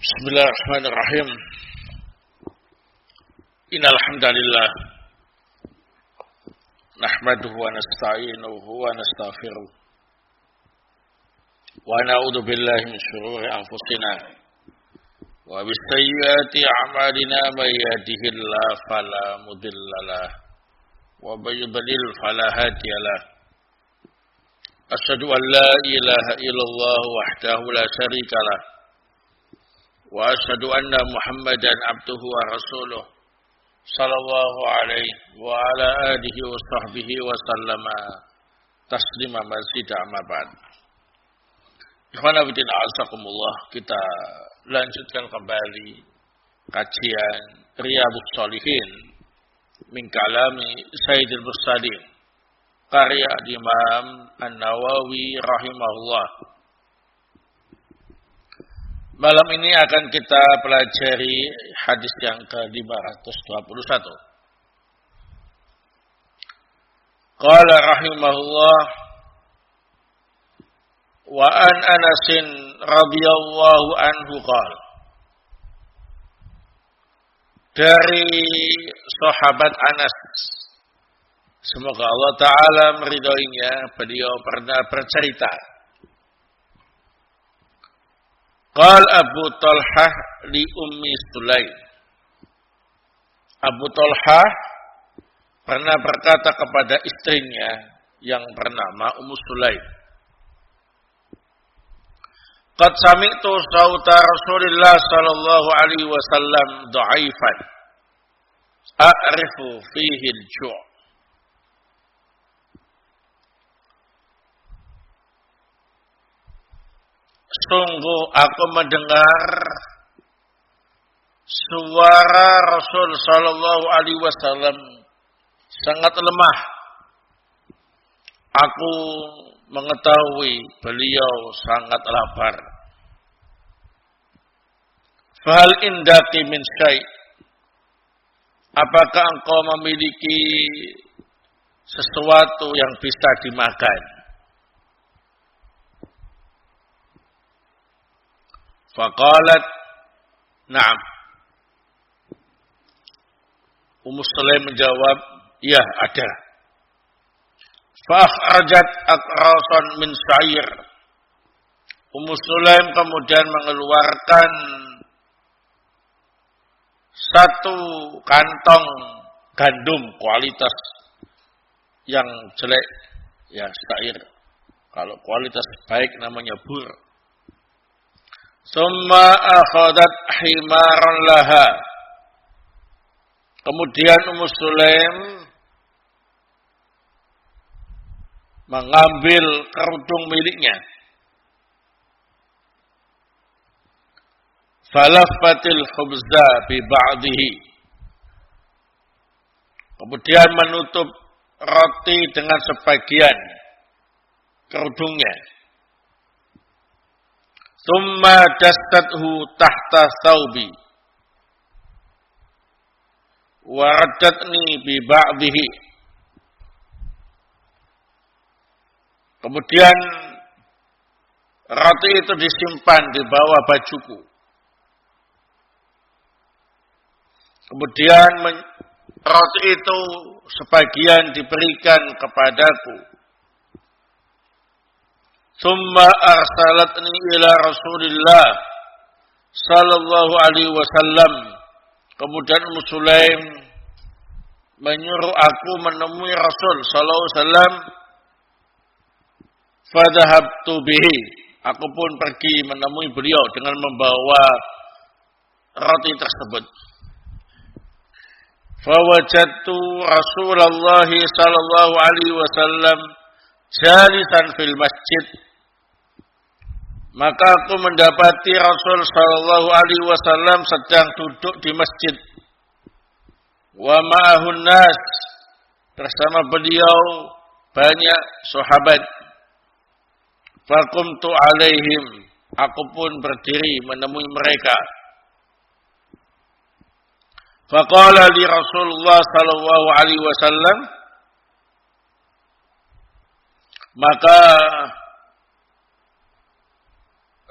Bismillahirrahmanirrahim. Innal hamdalillah nahmaduhu wa nasta'inuhu wa nastaghfiruh wa na'udzu billahi min shururi anfusina wa bis sayyiati a'malina may yahdihillahu fala mudhillalah wa may yudlil fala hadiyalah. Asyhadu an la ilaha illallah wahdahu la syarikalah wa asyhadu anna Muhammadan abduhu wa rasuluh sallallahu alaihi wa ala alihi wa sahbihi wa sallama taslima mazid amma ba'd. Ikhwana fillah azakumullah, kita lanjutkan kembali kajian Riyadhus Shalihin min kalami Sayyidil Mursalin karya Imam An-Nawawi rahimahullah. Malam ini akan kita pelajari hadis yang ke-521. Qala rahimahullah wa an Anasin radhiyallahu anhu qala. Dari sahabat Anas, semoga Allah Ta'ala meridhoinya, beliau pernah bercerita. Qal Abu Talhah li Ummi Sulaim. Abu Talhah pernah berkata kepada istrinya yang bernama Ummu Sulaim. Qad sami'tu sauta Rasulillah sallallahu alaihi wasallam dha'ifan a'rifu fihi al-ju'. Sungguh aku mendengar suara Rasul sallallahu alaihi wasallam sangat lemah. Aku mengetahui beliau sangat lapar. Fahal indaki min syai'? Apakah engkau memiliki sesuatu yang bisa dimakan? Faqalat na'am. Ummu Sulaim menjawab, ya ada. Fa'akhrajat aqrasan min sa'ir. Ummu Sulaim kemudian mengeluarkan satu kantong gandum kualitas yang jelek, ya sa'ir. Kalau kualitas baik namanya bur. Summa akhadat himaran laha. Kemudian Ummu Sulaim mengambil kerudung miliknya. Falaffatil khubza bi ba'dihi. Kemudian menutup roti dengan sebagian kerudungnya. Thumma dastathu tahta thawbi wa raddatni bi ba'dihi. Kemudian roti itu disimpan di bawah bajuku. Kemudian roti itu sebagian diberikan kepadaku. Summa arsalatni ila Rasulillah sallallahu alaihi wasallam. Kemudian Ummu Sulaim menyuruh aku menemui Rasul sallallahu alaihi wasallam. Fadhahabtu bihi. Aku pun pergi menemui beliau dengan membawa roti tersebut. Fawajadtu Rasulullah sallallahu alaihi wasallam jalisan fil masjid. Maka aku mendapati Rasul sallallahu alaihi wasallam sedang duduk di masjid. Wa ma'ahun nas, bersama beliau banyak sahabat. Faqumtu alaihim, aku pun berdiri menemui mereka. Faqala li Rasulullah sallallahu alaihi wasallam, maka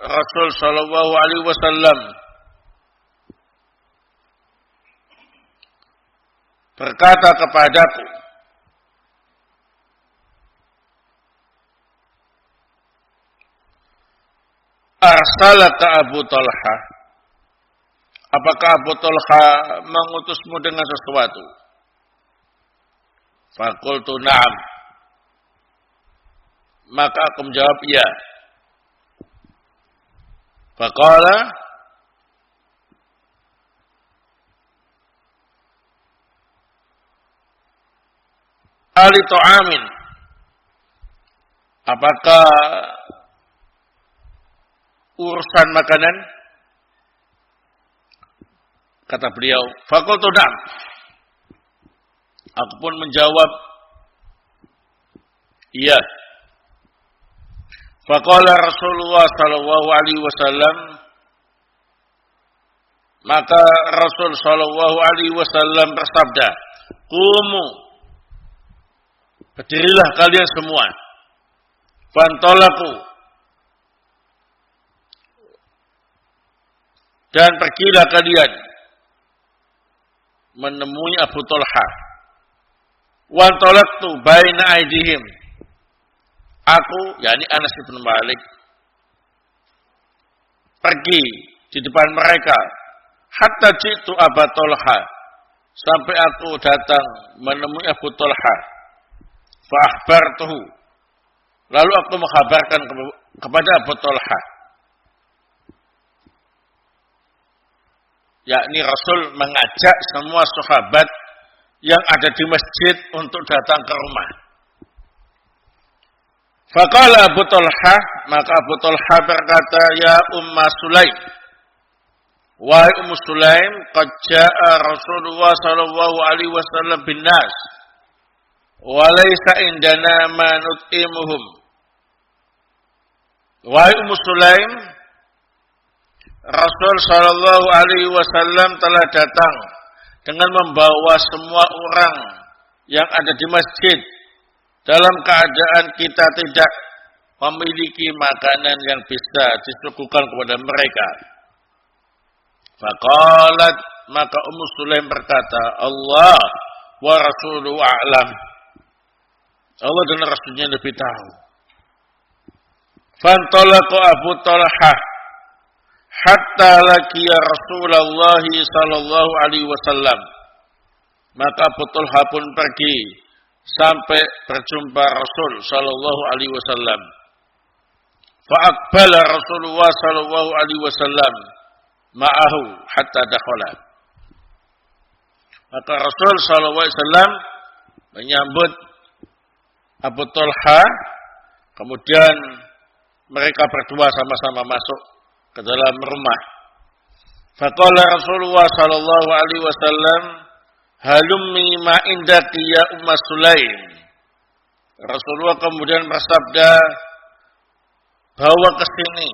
Rasul sallallahu alaihi wasallam berkata kepadaku, arsalaka Abu Talha, apakah Abu Talha mengutusmu dengan sesuatu? Fakultu na'am, maka aku menjawab iya. Faqala, ali ta'amin, apakah urusan makanan? Kata beliau, fakultu na'am, aku pun menjawab iya. Faqala Rasulullah sallallahu alaihi wasallam, maka Rasul sallallahu alaihi wasallam bersabda, "Qumu, berdirilah kalian semua." Fantolaku, dan pergilah kalian menemui Abu Talha. Wantolaktu baina aidihim, aku, yakni Anas bin Malik, pergi di depan mereka. Hatta jitu Abu Talha, sampai aku datang menemui Abu Talha. Fa akhbartuhu, lalu aku menghabarkan kepada Abu Talha, yakni Rasul mengajak semua sahabat yang ada di masjid untuk datang ke rumah. Faqala Abu Talha, maka Abu Talha berkata, ya Umma Sulaim, wahai Ummu Sulaim, qad jaa Rasulullah sallallahu alaihi wasallam bin nas, wa laysa indana ma nut'imuhum. Wahai Ummu Sulaim, Rasul sallallahu alaihi wasallam telah datang dengan membawa semua orang yang ada di masjid dalam keadaan kita tidak memiliki makanan yang bisa disuguhkan kepada mereka. Faqalat, maka Ummu Sulaim berkata, Allah wa Rasuluhu a'lam, Allah dan Rasulnya lebih tahu. Fantalaqa Abu Talha hatta laqiya Rasulullah sallallahu alaihi wasallam, maka Abu Talha pun pergi sampai berjumpa Rasul sallallahu alaihi wasallam. Fa aqbala Rasulullah sallallahu alaihi wasallam ma'ahu hatta dakhala, maka Rasul sallallahu alaihi wasallam menyambut Abu Talha, kemudian mereka berdua sama-sama masuk ke dalam rumah. Faqala Rasulullah sallallahu alaihi wasallam, halummi ma indaki ya Umma Sulaim. Rasulullah kemudian bersabda, bawa ke sini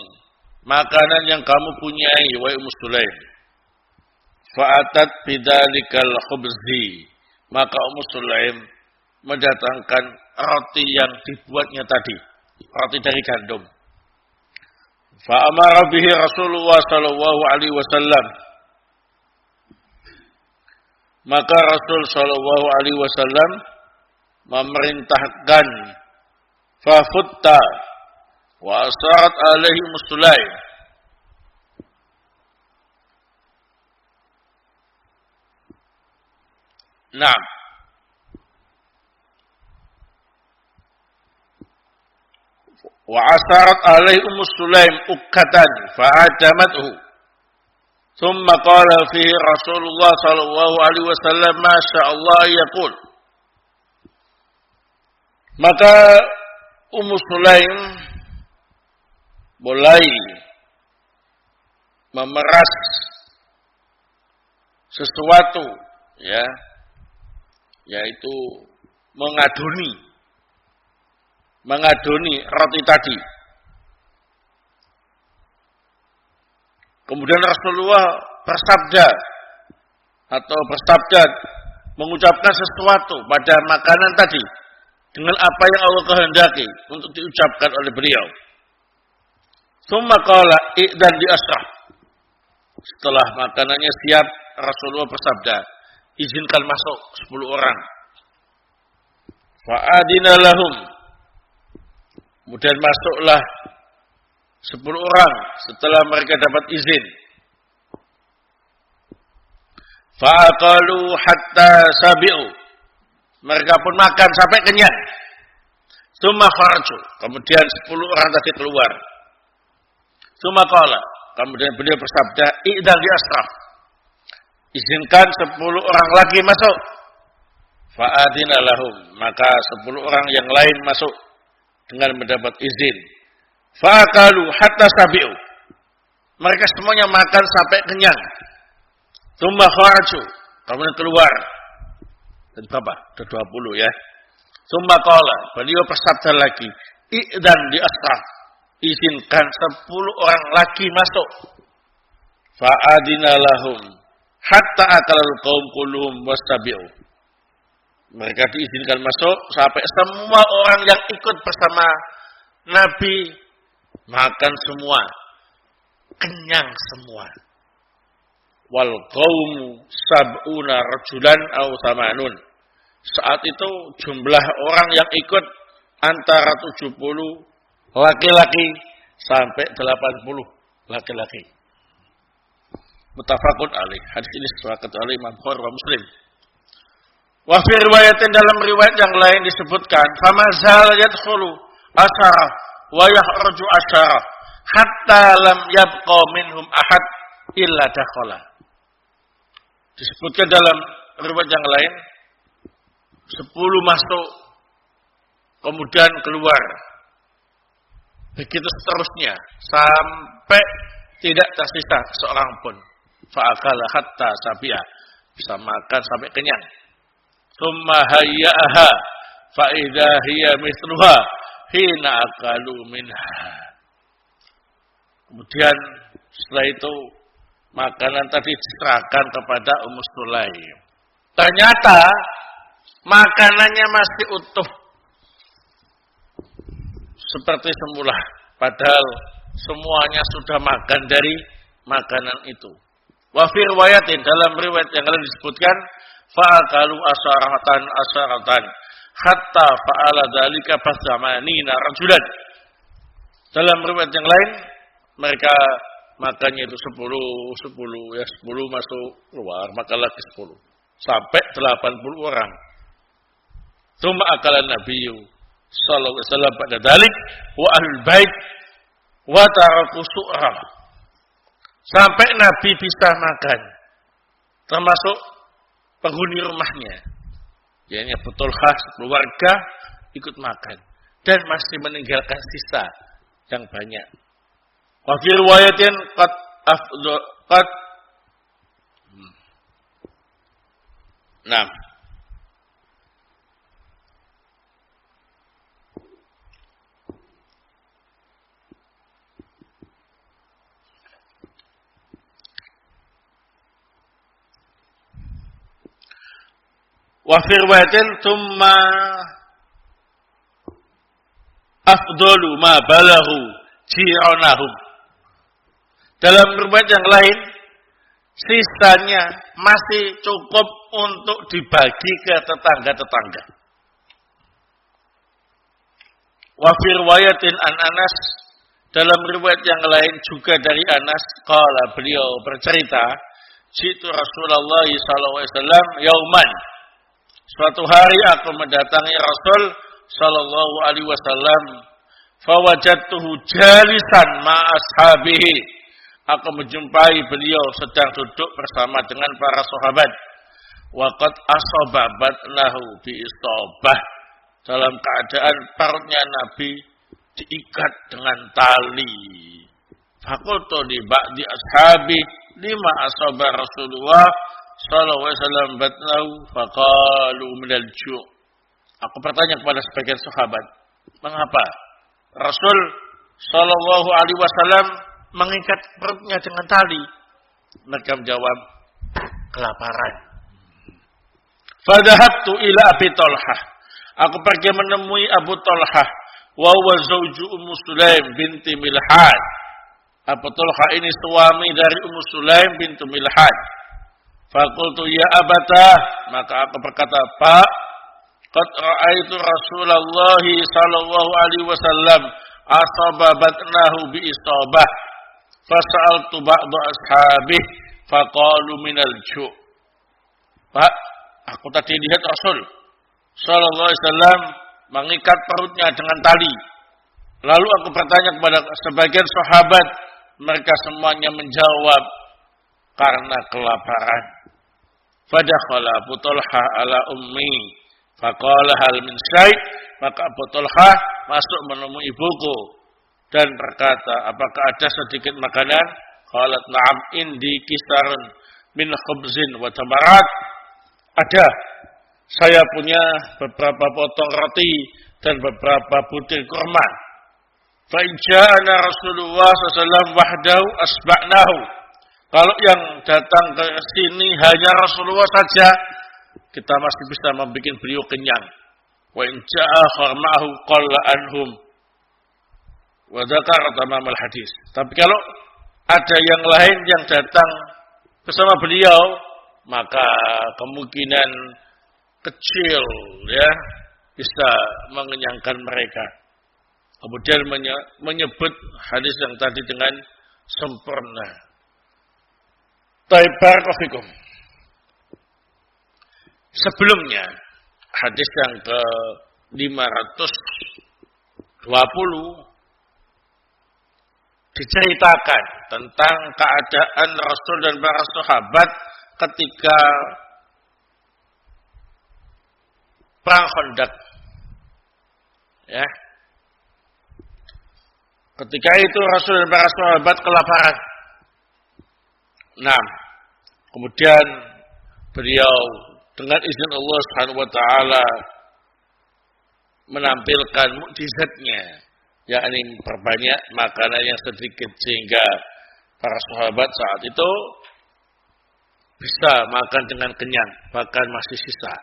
makanan yang kamu punyai wahai Ummu Sulaim. Fa'atat bidzalikal khubzi, maka Ummu Sulaim mendatangkan roti yang dibuatnya tadi, roti dari gandum. Fa'amara bihi Rasulullah sallallahu alaihi wasallam, maka Rasul sallallahu alaihi wasallam memerintahkan fafutta wa asarat alaihi Sulaim. Naam. Wa asarat alaihi Sulaim ukkatan fa'adamathu. Thumma qala fihi Rasulullah sallallahu alaihi wasallam ma sya'allah yaqul. Maka Ummu Sulaim mulai memeras sesuatu, ya, yaitu mengadoni roti tadi. Kemudian Rasulullah bersabda mengucapkan sesuatu pada makanan tadi dengan apa yang Allah kehendaki untuk diucapkan oleh beliau. Tsumma qala i'dan li ashraf. Setelah makanannya siap, Rasulullah bersabda, izinkan masuk 10 orang. Fa'adina lahum. Kemudian masuklah 10 orang setelah mereka dapat izin. Fa'aqalu hatta sabi'u. Mereka pun makan sampai kenyang. Tsumma kharaju. Kemudian 10 orang tadi keluar. Tsumma qala. Kemudian beliau bersabda, "I'dal di asraf." Izinkan 10 orang lagi masuk. Fa'adina lahum. Maka 10 orang yang lain masuk dengan mendapat izin. Fa'akalu hatta sabi'u. Mereka semuanya makan sampai kenyang. Tsumma kharaju. Kemudian keluar. Dan berapa? Ada 20 ya. Tsumma qala. Beliau bersabda lagi, "I'dan di asraf." Izinkan 10 orang lagi masuk. Fa'adina lahum hatta akalal qaum kulluhum wastabi'u. Mereka diizinkan masuk sampai semua orang yang ikut bersama Nabi makan semua, kenyang semua. Wal qaumu sab'una rajulan aw samanun. Saat itu jumlah orang yang ikut antara 70 laki-laki sampai 80 laki-laki. Muttafaqun alaih. Hadis ini disepakati oleh Imam Bukhari wa Muslim. Wa fi riwayatin, dalam riwayat yang lain disebutkan, famazal yadkhulu asyara wa yakhruju asyara hatta lam yabqa minhum ahad illa dakhala. Disebutkan dalam riwayat yang lain 10 masuk kemudian keluar. Begitu seterusnya sampai tidak tersisa seorang pun. Fa'akala hatta sabi'a, bisa makan sampai kenyang. Tsumma hayya'aha fa idza hiya mithluha hina akalu minha. Kemudian setelah itu makanan tadi diserahkan kepada Ummu Sulaim. Ternyata makanannya masih utuh seperti semula, padahal semuanya sudah makan dari makanan itu. Wa fi riwayatin, dalam riwayat yang lain disebutkan, fa'akalu asyaratan hatta fa'ala dzalika basamanina rajulan. Dalam riwayat yang lain mereka makannya itu 10 ya, 10 masuk keluar, makan lagi 10 sampai 80 orang. Tsumma akala nabiyyu sallallahu alaihi wasallam pada dalik wa ahlul bait wa taraku su'ra. Sampai Nabi bisa makan, termasuk penghuni rumahnya, yakni Abu Talhah, keluarga ikut makan dan masih meninggalkan sisa yang banyak. Wa fi riwayatin qad Nah, wa fi riwayatin thumma afdalu ma balahu jiranahum. Dalam riwayat yang lain sisanya masih cukup untuk dibagi ke tetangga-tetangga. Wa fi riwayatin an Anas, dalam riwayat yang lain juga dari Anas, qala, beliau bercerita, jitu Rasulullah sallallahu alaihi wasallam yauman. Suatu hari aku mendatangi Rasul sallallahu alaihi wasallam, fawajadtuhu jalisan ma ashabihi. Aku menjumpai beliau sedang duduk bersama dengan para sahabat. Wa qad asaba batnahu bi istabah. Dalam keadaan perutnya Nabi diikat dengan tali. Faqultu li ba'di ashabi lima asaba Rasulullah sallallahu alaihi wasallam batnahu faqalu minal ju'. Aku bertanya kepada sebagian sahabat, mengapa Rasul sallallahu alaihi wasallam mengikat perutnya dengan tali? Mereka menjawab, kelaparan. Fadhahabtu ila Abi Talhah. Aku pergi menemui Abu Talhah, wa huwa zawju Ummu Sulaim binti Milhan. Abu Talhah ini suami dari Ummu Sulaim binti Milhan. Faqultu ya abatah, maka aku berkata, Pak, qad ra'aitu Rasulullah sallallahu alaihi wasallam asaba batnahu bi isabah. Fasa'altu ba'da ashabih faqalu minal ju'. Pak, aku tadi lihat Rasul sallallahu alaihi wasallam mengikat perutnya dengan tali. Lalu aku bertanya kepada sebagian sahabat, mereka semuanya menjawab karena kelaparan. Fadakhala Abu Talha ala ummi faqala hal min syai', maka Abu Talha masuk menemui ibuku dan berkata, apakah ada sedikit makanan? Qalat na'am indi kisarun min khubzin wa tamarat. Ada, saya punya beberapa potong roti dan beberapa butir kurma. Fa in ja'ana Rasulullah sallallahu alaihi wasallam wahdahu asba'nahu. Kalau yang datang ke sini hanya Rasulullah saja, kita masih bisa membuat beliau kenyang. Wa in ja'a kharma'ahu qalla anhum wa dzakara tamamal hadis. Tapi kalau ada yang lain yang datang bersama beliau, maka kemungkinan kecil ya bisa mengenyangkan mereka. Kemudian menyebut hadis yang tadi dengan sempurna. Barakallahu. Sebelumnya hadis yang ke-520 diceritakan tentang keadaan Rasul dan para sahabat ketika perang Khandaq. Ya. Ketika itu Rasul dan para sahabat kelaparan. Nah, kemudian beliau dengan izin Allah Subhanahu wa taala menampilkan mukjizatnya, yakni perbanyak makanan yang sedikit sehingga para sahabat saat itu bisa makan dengan kenyang, bahkan masih sisa.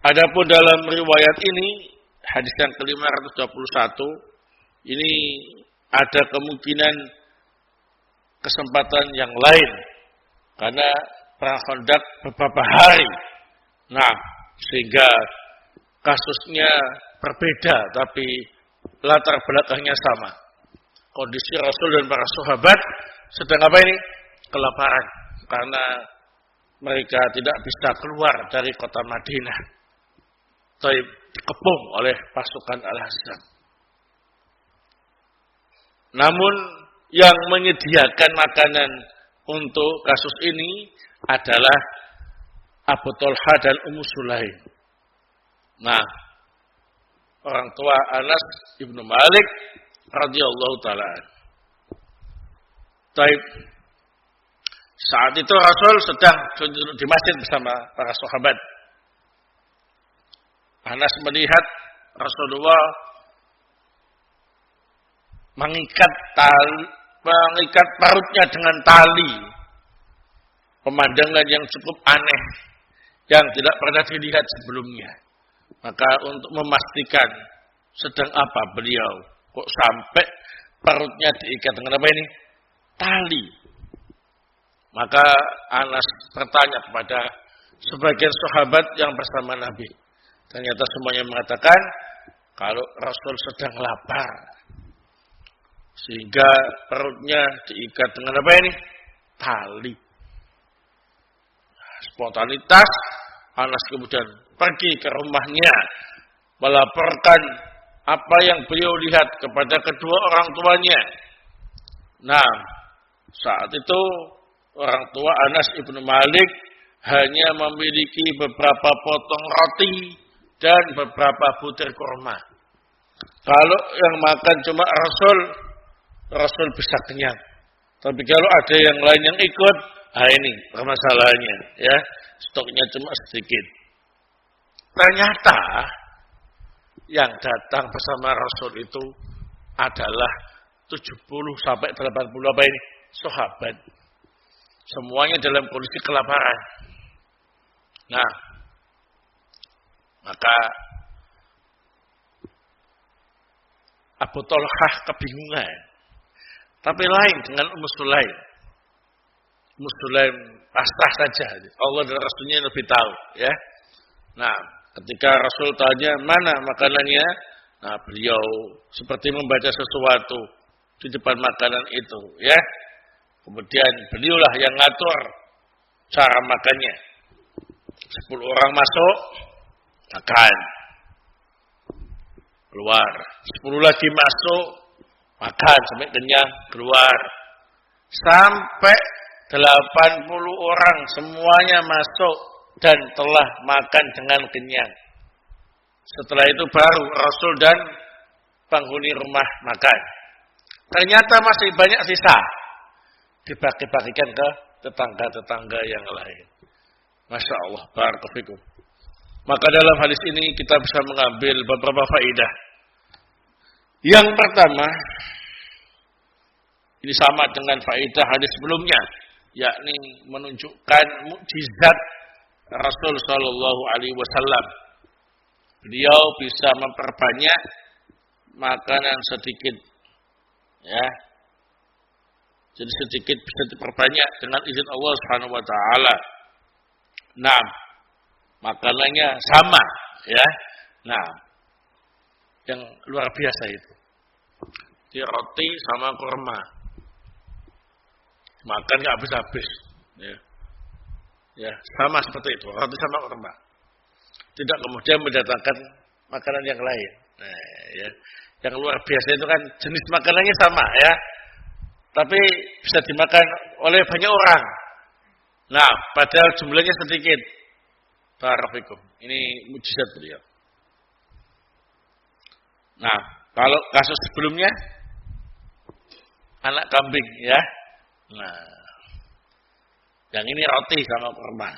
Adapun dalam riwayat ini, hadis yang ke-521, ini ada kemungkinan kesempatan yang lain karena perang Khandaq beberapa hari. Nah, sehingga kasusnya berbeda tapi latar belakangnya sama. Kondisi Rasul dan para sahabat sedang apa ini? Kelaparan karena mereka tidak bisa keluar dari kota Madinah. Dikepung oleh pasukan Al-Hasan. Namun yang menyediakan makanan untuk kasus ini adalah Abu Talha dan Ummu Sulaim. Nah, orang tua Anas ibnu Malik radhiyallahu taala. Saat itu Rasul sedang duduk di masjid bersama para sahabat. Anas melihat Rasulullah mengikat perutnya dengan tali. Pemandangan yang cukup aneh yang tidak pernah dilihat sebelumnya. Maka untuk memastikan sedang apa beliau kok sampai perutnya diikat dengan apa ini? Tali. Maka Anas bertanya kepada sebagian sahabat yang bersama Nabi. Ternyata semuanya mengatakan kalau Rasul sedang lapar. Sehingga perutnya diikat dengan apa ini? Tali. Spontanitas, Anas kemudian pergi ke rumahnya, melaporkan apa yang beliau lihat kepada kedua orang tuanya. Nah, saat itu orang tua Anas ibnu Malik hanya memiliki beberapa potong roti dan beberapa butir kurma. Kalau yang makan cuma Rasul bisa kenyang. Tapi kalau ada yang lain yang ikut, ini permasalahannya, ya. Stoknya cuma sedikit. Ternyata yang datang bersama Rasul itu adalah 70 sampai 80 apa ini? Sahabat. Semuanya dalam kondisi kelaparan. Nah, maka Abu Talha kebingungan. Tapi lain dengan Ummu Sulaim. Sulaim pasrah saja. Allah dan Rasulnya yang lebih tahu, ya. Nah, ketika Rasul tanya mana makanannya, nah beliau seperti membaca sesuatu di depan makanan itu, ya. Kemudian beliaulah yang ngatur cara makannya. 10 orang masuk, makan, keluar. 10 lagi masuk, makan sampai kenyang, keluar. Sampai 80 orang semuanya masuk dan telah makan dengan kenyang. Setelah itu baru Rasul dan penghuni rumah makan. Ternyata masih banyak sisa. Dibagi-bagikan ke tetangga-tetangga yang lain. Masya Allah, barakallahu fikum. Maka dalam hadis ini kita bisa mengambil beberapa faedah. Yang pertama, ini sama dengan faedah hadis sebelumnya, yakni menunjukkan mukjizat Rasul Shallallahu Alaihi Wasallam. Beliau bisa memperbanyak makanan sedikit, ya. Jadi sedikit bisa diperbanyak dengan izin Allah Subhanahu Wa Taala. Nah, makanannya sama, ya. Nah, yang luar biasa itu. Di roti sama kurma. Makan nggak habis-habis, ya. Ya, sama seperti itu, roti sama kurma. Tidak kemudian mendatangkan makanan yang lain. Nah, ya. Yang luar biasa itu kan jenis makanannya sama, ya. Tapi bisa dimakan oleh banyak orang. Nah, padahal jumlahnya sedikit. Barakallahu. Ini mujizat beliau. Nah, kalau kasus sebelumnya anak kambing, ya. Nah, yang ini roti sama kurma.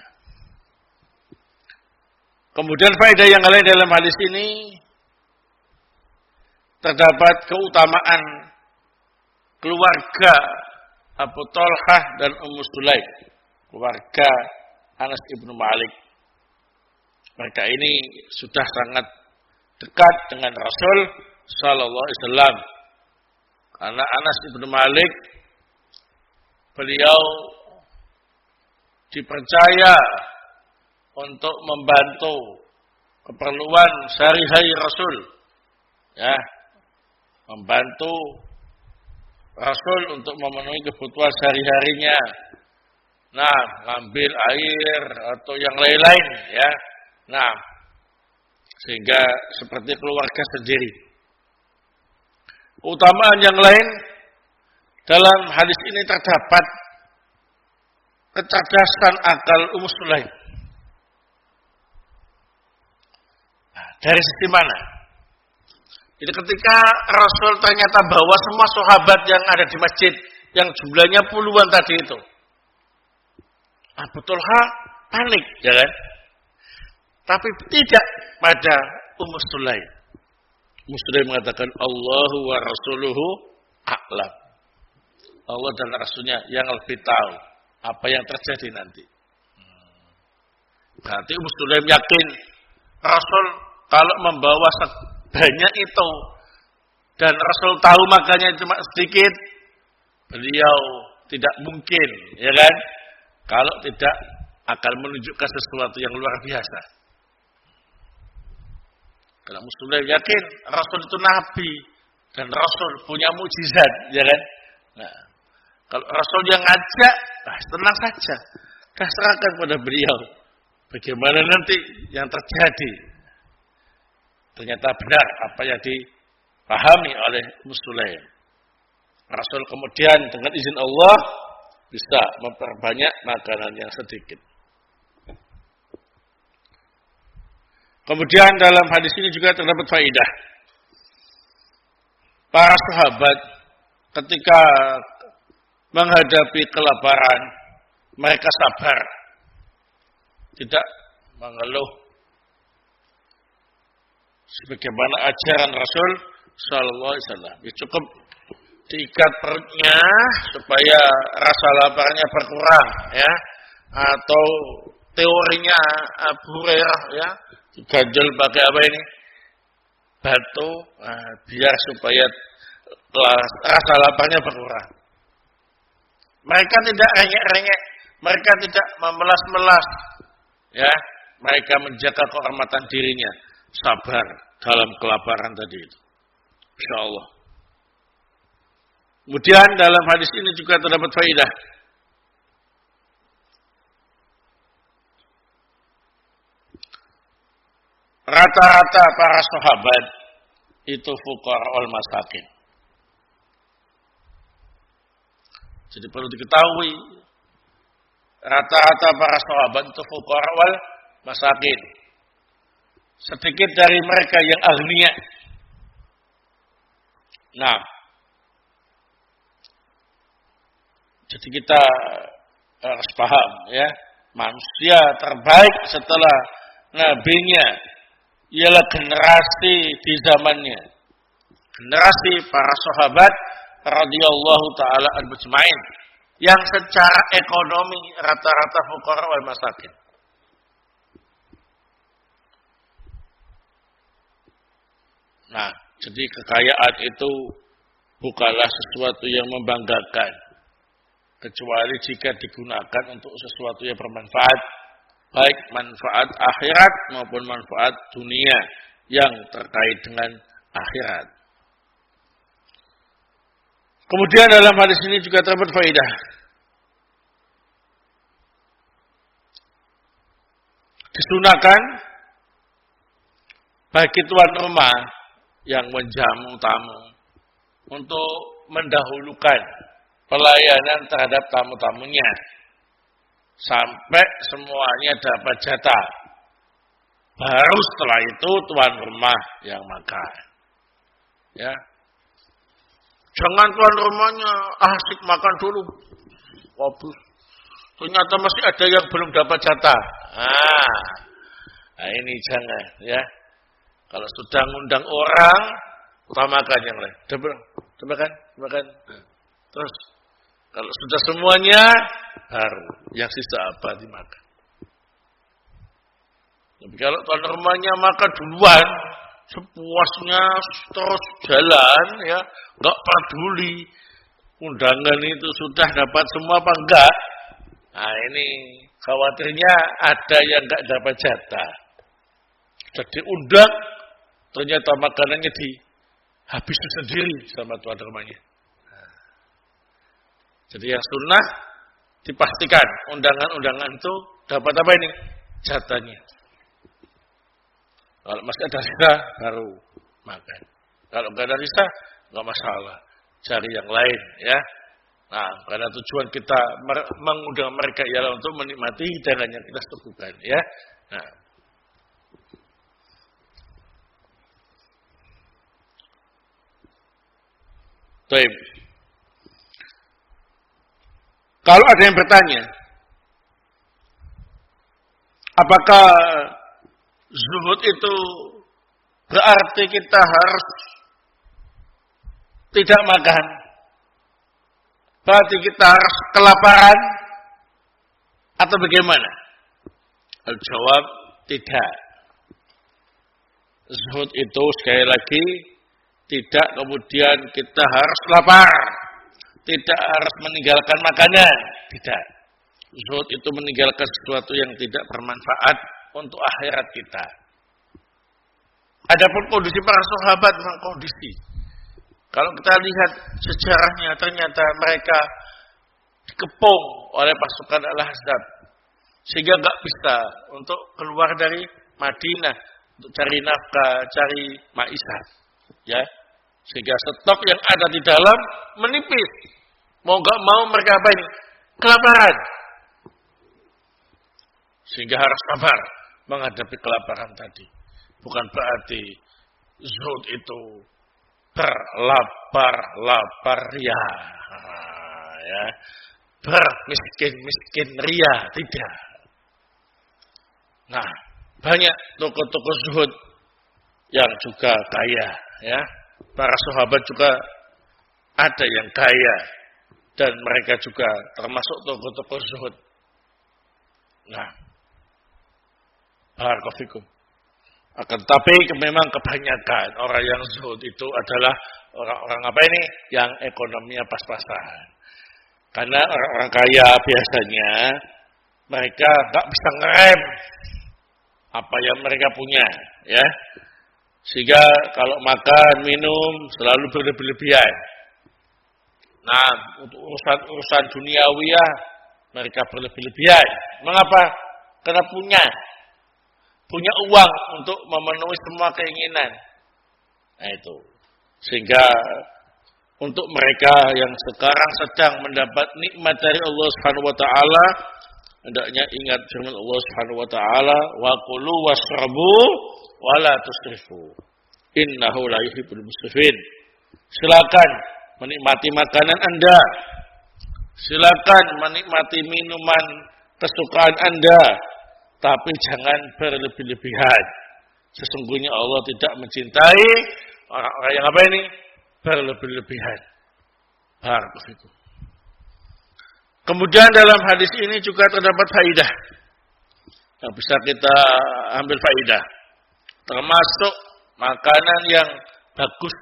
Kemudian faedah yang lain dalam hadis ini terdapat keutamaan keluarga Abu Talhah dan Ummu Sulaim, keluarga Anas ibnu Malik. Mereka ini sudah sangat dekat dengan Rasul Sallallahu Alaihi Wasallam. Karena Anas ibnu Malik, beliau dipercaya untuk membantu keperluan sehari-hari Rasul, ya, membantu Rasul untuk memenuhi kebutuhan sehari-harinya. Nah, ngambil air atau yang lain-lain, ya. Nah, sehingga seperti keluarga sendiri. Keutamaan yang lain dalam hadis ini terdapat kecerdasan akal Ummu Sulaim. Nah, dari sisi mana? Jadi ketika Rasul ternyata bawa semua sahabat yang ada di masjid, yang jumlahnya puluhan tadi itu, Abu Talha panik, ya kan? Tapi tidak pada Ummu Sulaim. Ummu Sulaim mengatakan, Allahu wa Rasuluhu a'lam. Allah dan Rasulnya yang lebih tahu apa yang terjadi nanti. Berarti Ummu Sulaim yakin Rasul kalau membawa sebanyak itu dan Rasul tahu makanya cuma sedikit, beliau tidak mungkin, ya kan? Kalau tidak akan menunjukkan sesuatu yang luar biasa. Kalau Muslim yakin Rasul itu nabi dan Rasul punya mukjizat, ya kan? Nah, kalau Rasul yang ngajak, tenang saja, serahkan pada beliau. Bagaimana nanti yang terjadi? Ternyata benar apa yang dipahami oleh Muslim. Rasul kemudian dengan izin Allah bisa memperbanyak makanan yang sedikit. Kemudian dalam hadis ini juga terdapat faedah. Para sahabat ketika menghadapi kelaparan, mereka sabar. Tidak mengeluh. Sebagaimana ajaran Rasul sallallahu alaihi wasallam. Cukup diikat perutnya supaya rasa laparnya berkurang, ya. Atau teorinya Abu Hurairah, ya, diganjel pakai apa ini? Batu, biar supaya rasa laparnya berkurang. Mereka tidak rengek-rengek, mereka tidak memelas-melas, ya. Mereka menjaga kehormatan dirinya, sabar dalam kelaparan tadi itu. Insyaallah. Kemudian dalam hadis ini juga terdapat faidah. Rata-rata para sahabat itu fuqara wal masakin. Jadi perlu diketahui, rata-rata para sahabat itu fuqara wal masakin. Sedikit dari mereka yang agniya. Nah, jadi kita harus paham, ya, manusia terbaik setelah nabinya ialah generasi di zamannya, generasi para sahabat radhiyallahu taala ajmain yang secara ekonomi rata-rata fuqara wal masakin. Nah, jadi kekayaan itu bukanlah sesuatu yang membanggakan, kecuali jika digunakan untuk sesuatu yang bermanfaat, baik manfaat akhirat maupun manfaat dunia yang terkait dengan akhirat. Kemudian dalam hadis ini juga terdapat faedah. Disunahkan bagi tuan rumah yang menjamu tamu untuk mendahulukan pelayanan terhadap tamu-tamunya sampai semuanya dapat jatah. Baru setelah itu tuan rumah yang makan. Ya. Jangan tuan rumahnya asik makan dulu. Wabus. Ternyata masih ada yang belum dapat jatah. Nah ini jangan, ya. Kalau sudah ngundang orang, utamakan yang lain. Makan. Terus kalau sudah semuanya, baru yang sisa apa dimakan. Tapi kalau tuan rumahnya makan duluan, sepuasnya terus jalan, ya, nggak peduli undangan itu sudah dapat semua apa enggak. Nah ini khawatirnya ada yang nggak dapat jatah. Jadi undang, ternyata makanannya dihabisin sendiri sama tuan rumahnya. Jadi yang sunnah dipastikan undangan-undangan itu dapat apa ini? Jatahnya. Kalau masih ada sisa baru makan. Kalau enggak ada sisa enggak masalah. Cari yang lain, ya. Nah, karena tujuan kita mengundang mereka ialah untuk menikmati hidangan yang kita suguhkan, ya. Nah. Baik. Kalau ada yang bertanya, apakah zuhud itu berarti kita harus tidak makan? Berarti kita harus kelaparan? Atau bagaimana? Jawab, tidak. Zuhud itu sekali lagi tidak kemudian kita harus lapar. Tidak harus meninggalkan makanan. Tidak. Zuhud itu meninggalkan sesuatu yang tidak bermanfaat untuk akhirat kita. Adapun kondisi para sahabat memang kondisi. Kalau kita lihat sejarahnya, ternyata mereka dikepung oleh pasukan Al-Ahzab. Sehingga nggak bisa untuk keluar dari Madinah untuk cari nafkah, cari maisha. Ya. Sehingga stok yang ada di dalam menipis. Mau nggak mau mereka apa ini? Kelaparan. Sehingga harus sabar menghadapi kelaparan tadi. Bukan berarti zuhud itu berlapar ria, ya, bermiskin ria, tidak. Nah, banyak tokoh-tokoh zuhud yang juga kaya, ya. Para sahabat juga ada yang kaya dan mereka juga termasuk tokoh-tokoh zuhud. Nah, barakallahu fikum. Akan tapi memang kebanyakan orang yang zuhud itu adalah orang-orang apa ini? Yang ekonominya pas-pasan. Karena orang-orang kaya biasanya mereka nggak bisa ngerem apa yang mereka punya, ya. Sehingga kalau makan, minum selalu berlebih-lebihan. Nah, untuk urusan duniawiyah mereka berlebih-lebihan. Mengapa? Karena punya uang untuk memenuhi semua keinginan. Nah itu. Sehingga untuk mereka yang sekarang sedang mendapat nikmat dari Allah Subhanahu wa taala, hendaknya ingat firman Allah Subhanahu wa taala, wa kulu washrabu wa la tusrifu. Innahu la yuhibbul musrifin. Silakan menikmati makanan Anda. Silakan menikmati minuman kesukaan Anda, tapi jangan berlebih-lebihan. Sesungguhnya Allah tidak mencintai orang-orang yang apa ini? Berlebih-lebihan. Barakallahu. Kemudian dalam hadis ini juga terdapat faidah yang bisa kita ambil faidah, termasuk makanan yang bagus,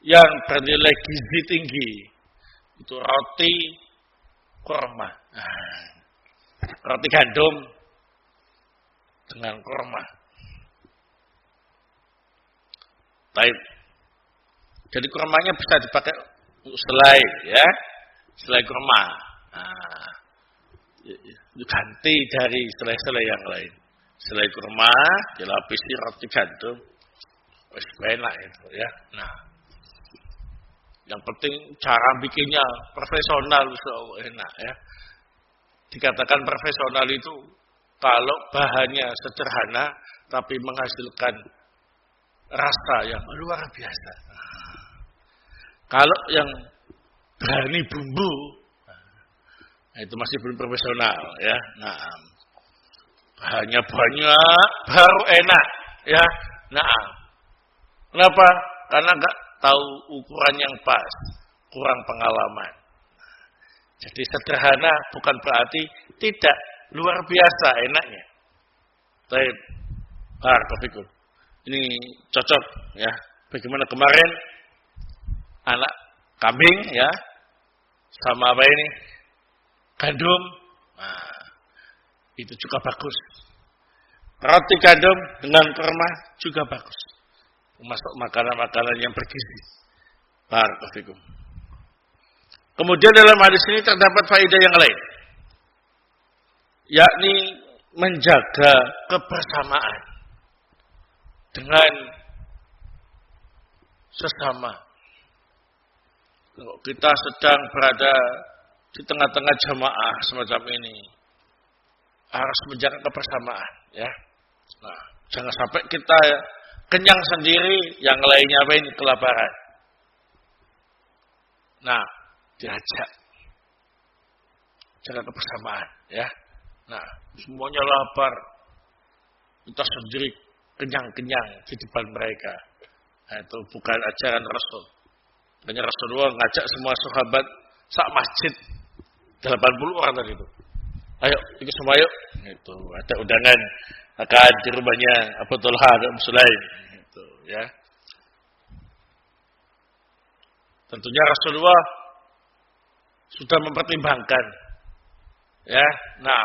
yang bernilai gizi tinggi, itu roti kurma, roti gandum dengan kurma. Baik. Jadi kurmanya bisa dipakai untuk selai, ya, selai kurma. Nah, ganti dari selai-selai yang lain. Selai kurma dilapisi roti gandum, wis enak itu, ya. Nah, yang penting cara bikinnya profesional, enak, ya. Dikatakan profesional itu kalau bahannya sederhana tapi menghasilkan rasa yang luar biasa. Kalau yang berani bumbu, nah itu masih belum profesional, ya. Nah, bahannya banyak, baru enak, ya. Nah, kenapa? Karena nggak tahu ukuran yang pas, kurang pengalaman. Jadi sederhana bukan berarti tidak luar biasa enaknya. Baik, barakallahu. Ini cocok, ya. Bagaimana kemarin anak kambing, ya, sama apa ini? Gandum. Nah, itu juga bagus. Roti gandum dengan kurma juga bagus. Masuk makanan-makanan yang bergizi. Barakallahu. Kemudian dalam hadis ini terdapat faedah yang lain, yakni menjaga kebersamaan dengan sesama. Kalau kita sedang berada di tengah-tengah jamaah semacam ini, harus menjaga kebersamaan, ya. Nah, jangan sampai kita kenyang sendiri, yang lainnya apa ini kelaparan. Nah, diajak jaga kebersamaan, ya. Nah, semuanya lapar, kita sendiri kenyang-kenyang di depan mereka. Nah, itu bukan ajaran Rasul. Hanya Rasulullah ngajak semua sahabat sak masjid 80 orang tadi itu. Ayo, ikut semua yuk. Itu ada undangan akan di rumahnya Abu Talha dan Sulaim. Itu, ya. Tentunya Rasulullah sudah mempertimbangkan, ya. Nah,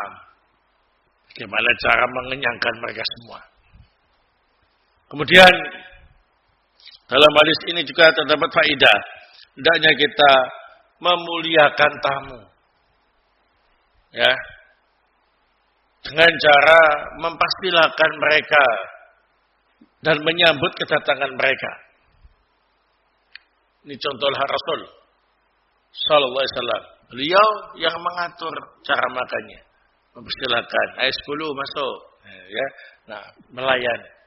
bagaimana cara mengenyangkan mereka semua. Kemudian dalam hadis ini juga terdapat faedah, hendaknya kita memuliakan tamu, ya, dengan cara mempersilahkan mereka dan menyambut kedatangan mereka. Ini contohlah Rasul Sallallahu Alaihi Wasallam. Beliau yang mengatur cara makannya, mempersilahkan, ayo 10 masuk, ya. Nah, melayani.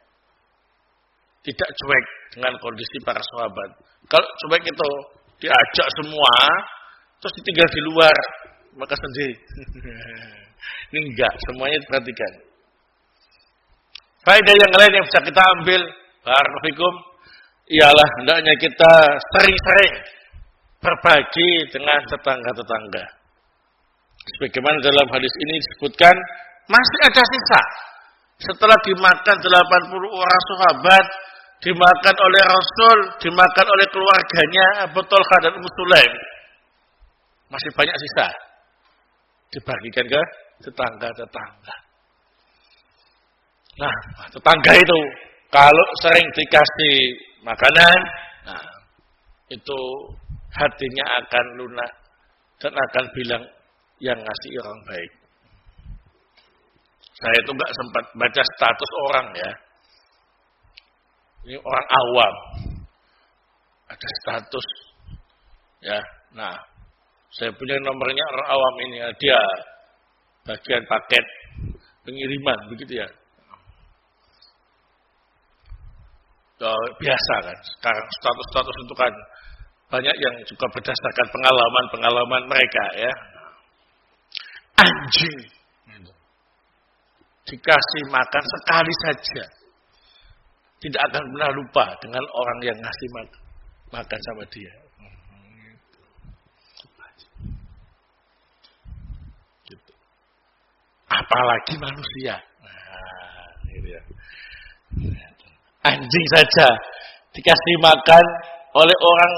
Tidak cuek dengan kondisi para sahabat. Kalau cuek itu diajak semua, terus ditinggal di luar, maka sedih. Ini enggak, semuanya diperhatikan. Faedah yang lain yang bisa kita ambil, barakallahu, ialah hendaknya kita sering-sering berbagi dengan tetangga-tetangga. Sebagaimana dalam hadis ini disebutkan, masih ada sisa. Setelah dimakan 80 orang sahabat, dimakan oleh Rasul, dimakan oleh keluarganya Abu Talha dan Ummu Sulaim. masih banyak sisa. Dibagikan ke tetangga-tetangga. Nah, tetangga itu kalau sering dikasih makanan, nah, itu hatinya akan lunak dan akan bilang yang ngasih orang baik. Saya itu nggak sempat baca status orang ya. Ini orang awam. Ada status ya. Nah, saya punya nomornya orang awam ini. Dia bagian paket pengiriman begitu ya. Biasa kan. Sekarang status-status itu kan banyak yang juga berdasarkan pengalaman-pengalaman mereka ya. Anjing dikasih makan sekali saja tidak akan pernah lupa dengan orang yang ngasih makan sama dia. Gitu. Apalagi manusia. Nah, gitu ya. Anjing saja dikasih makan oleh orang,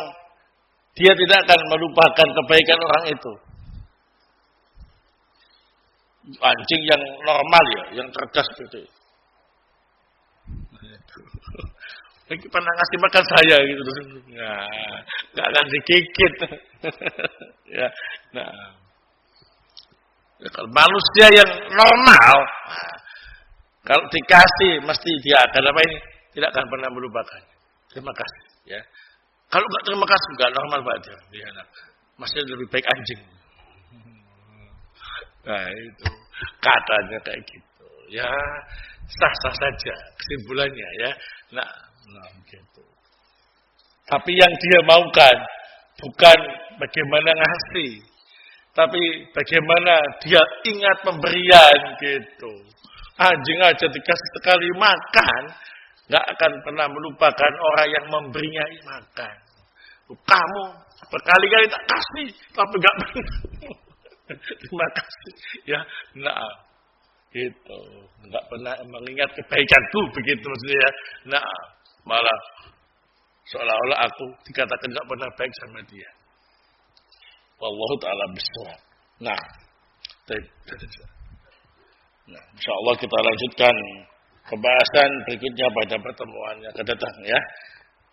dia tidak akan melupakan kebaikan orang itu. Anjing yang normal ya, yang cerdas gitu. Lagi pernah ngasih makan saya gitu, nggak akan digigit. Ya, nah, ya, kalau manusia yang normal, nah, kalau dikasih mesti dia akan apa ini? Tidak akan pernah melupakan. Terima kasih. Ya, kalau nggak terima kasih nggak normal Pak dia. Ya, nah, masih lebih baik anjing. Nah itu katanya kayak gitu. Ya sah-sah saja kesimpulannya ya. Nah gitu. Tapi yang dia maukan bukan bagaimana ngasih, tapi bagaimana dia ingat pemberian gitu. Anjing aja dikasih sekali makan, nggak akan pernah melupakan orang yang memberinya makan. Kamu berkali-kali tak kasih, tapi nggak pernah. Terima kasih ya. Nah gitu, nggak pernah mengingat kebaikanku begitu maksudnya. Nah malah seolah-olah aku dikatakan nggak pernah baik sama dia. Wallahu ta'ala bishawab. Nah, insyaallah kita lanjutkan pembahasan berikutnya pada pertemuan yang akan datang ya.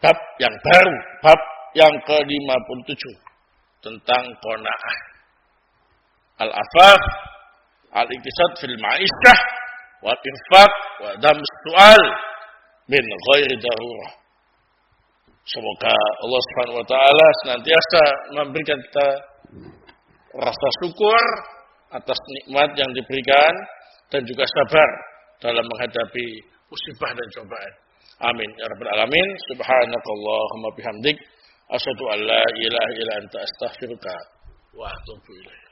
Bab yang baru, bab yang ke-57 tentang qanaah. Al-afaf, al-iktisad fil ma'isyah, wal infaq, wa dam su'al min ghairi darurah. Semoga Allah Subhanahu wa taala senantiasa memberikan kita rasa syukur atas nikmat yang diberikan dan juga sabar dalam menghadapi musibah dan cobaan. Amin ya rabbal alamin. Subhanakallahumma bihamdik asyhadu an la ilaha illa anta astaghfiruka wa atubu ilaik.